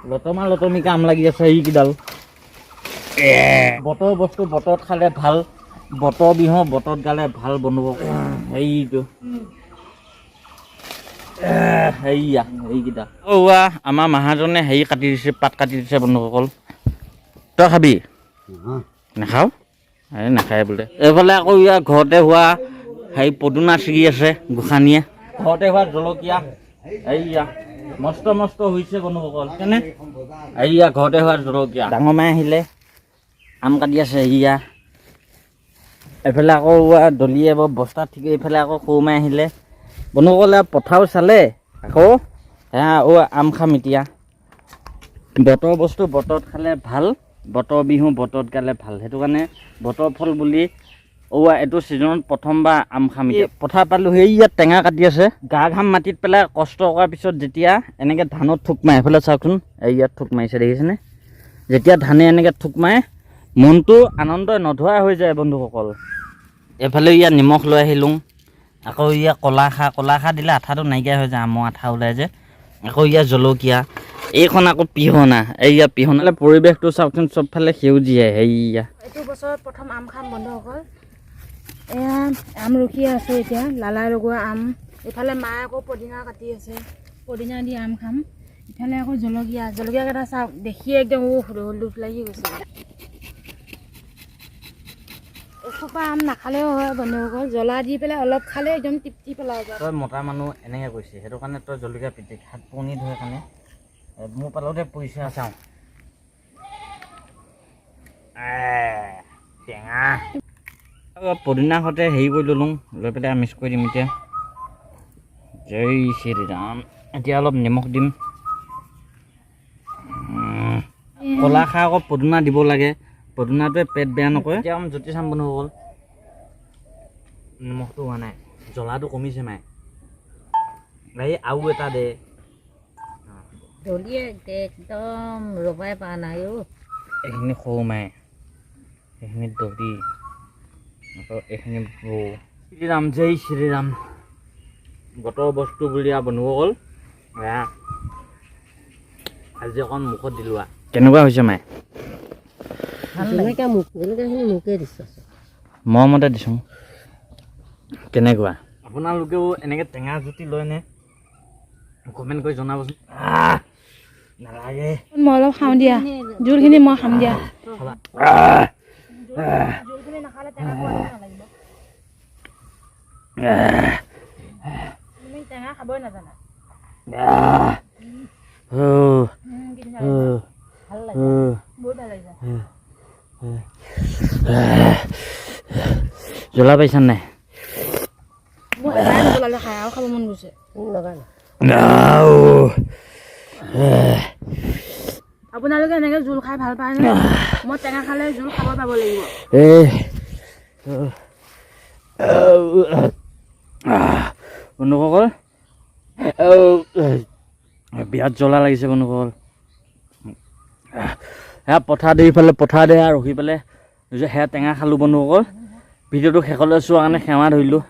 লতমা লতমি কাম লাগি আছে এইকেইডাল বতৰ বস্তু বতৰত খালে ভাল বতৰ বিহু বতৰত গালে ভাল বনাব এইটো এইয়া এইকেইটা আমাৰ মাহাজনে হেৰি কাটি দিছে পাত কাটি দিছে বন্ধুসকল তই খাবি নাখাওঁ এই নাখায় বোলে এইফালে আকৌ ইয়াৰ ঘৰতে হোৱা হেৰি পদুনা ছিগি আছে গোসাঁনীয়ে ঘৰতে হোৱা জলকীয়া এইয়া মস্ত মস্ত হৈছে বন্ধুসকল কেনে এইয়া ঘৰতে হোৱা জলকীয়া ডাঙৰ মায়ে আহিলে আম কাটি আছে এইয়া এইফালে আকৌ দলিয়ে বস্তা ঠিক এইফালে আকৌ সৰু মায়ে আহিলে বন্ধুসকলে পথাৰো চালে আকৌ আম খাম এতিয়া বতৰ বস্তু বতৰত খালে ভাল বতৰ বিহু বতৰত গালে ভাল সেইটো কাৰণে বতৰ ফল বুলি এইটো ছিজনত প্ৰথমবাৰ আম খাম এতিয়া পথাৰ পালোঁ সেই ইয়াত টেঙা কাটি আছে গা ঘাম মাটিত পেলাই কষ্ট কৰাৰ পিছত যেতিয়া এনেকৈ ধানত থোক মাৰে এইফালে চাওকচোন এই ইয়াত থোক মাৰিছে দেখিছেনে যেতিয়া ধানে এনেকৈ থোক মাৰে মনটো আনন্দই নধৰা হৈ যায় বন্ধুসকল এইফালে ইয়াত নিমখ লৈ আহিলোঁ আকৌ ইয়াত কলা খাৰ দিলে আঠাটো নাইকিয়া হৈ যায় আমৰ আঠা ওলাই যে আকৌ ইয়াত জলকীয়া এইখন আকৌ পিহনা এইয়া পিহনালে পৰিৱেশটো চাওকচোন চবফালে সেউজীয়াই সেইয়া এইটো বছৰত প্ৰথম আম খাম বন্ধুসকল এয়া আম ৰখি আছে এতিয়া লালাই লগোৱা আম এইফালে মায়ে আকৌ পদিনা কাটি আছে পদিনা দি আম খাম ইফালে আকৌ জলকীয়া কেইটা চাওক দেখিয়ে একদম লোভ লাগি গৈছে এসোপা আম নাখালেও হয় বন্ধুসকল জ্বলা দি পেলাই অলপ খালে একদম তৃপ্তি পেলাই যায় তই মতা মানুহ এনেকৈ কৈছে সেইটো কাৰণে তই জলকীয়া পিটিক হাত পুৰণি ধৰে কাৰণে মোৰ পালতে পইচা চাওঁ টেঙা পদিনা সৈতে হেৰি কৰি ল'লোঁ লৈ পেলাই মিক্স কৰি দিম এতিয়া জয় শ্ৰীৰাম এতিয়া অলপ নিমখ দিম কলা খাৰ আকৌ পদিনা দিব লাগে পদিনাটোৱে পেট বেয়া নকৰে এতিয়া জ্যোতি চাম বন্ধুসকল নিমখটো হোৱা নাই জ্বলাটো কমিছে মায়ে এই আৰু এটা দে দলিয়ে একদম ৰবাই পৰা নাই এইখিনি সৰু মায়ে এইখিনি দলি আকৌ এইখিনি বৌ শ্ৰীৰাম জয় শ্ৰীৰাম বতৰ বস্তু বুলি বন্ধুসকল আজি অকণ মুখত দিলোঁ কেনেকুৱা হৈছে মায়ে মৰমতে দিছোঁ কেনেকুৱা আপোনালোকেও এনেকৈ টেঙা জুতি লয়নে কমেণ্ট কৰি জনাবচোন নালাগে মই অলপ খাওঁ দিয়া জোলখিনি মই খাম দিয়া টেঙা খাবই নাজানা জ্বলা পাইছা নাই খাই আৰু খাব মন গৈছে আপোনালোকে এনেকৈ জোল খাই ভাল পায় নে মই টেঙা খালে জোল খাব পাব লাগিব বন্ধুসকল বিৰাট জ্বলা লাগিছে বন্ধুসকল সেয়া পথাৰ দি পেলাই পথাৰ দি ৰখি পেলাই সেয়া টেঙা খালোঁ বন্ধুসকল ভিডিঅ'টো শেষলৈ চোৱাৰ কাৰণে সেৱা ধৰিলোঁ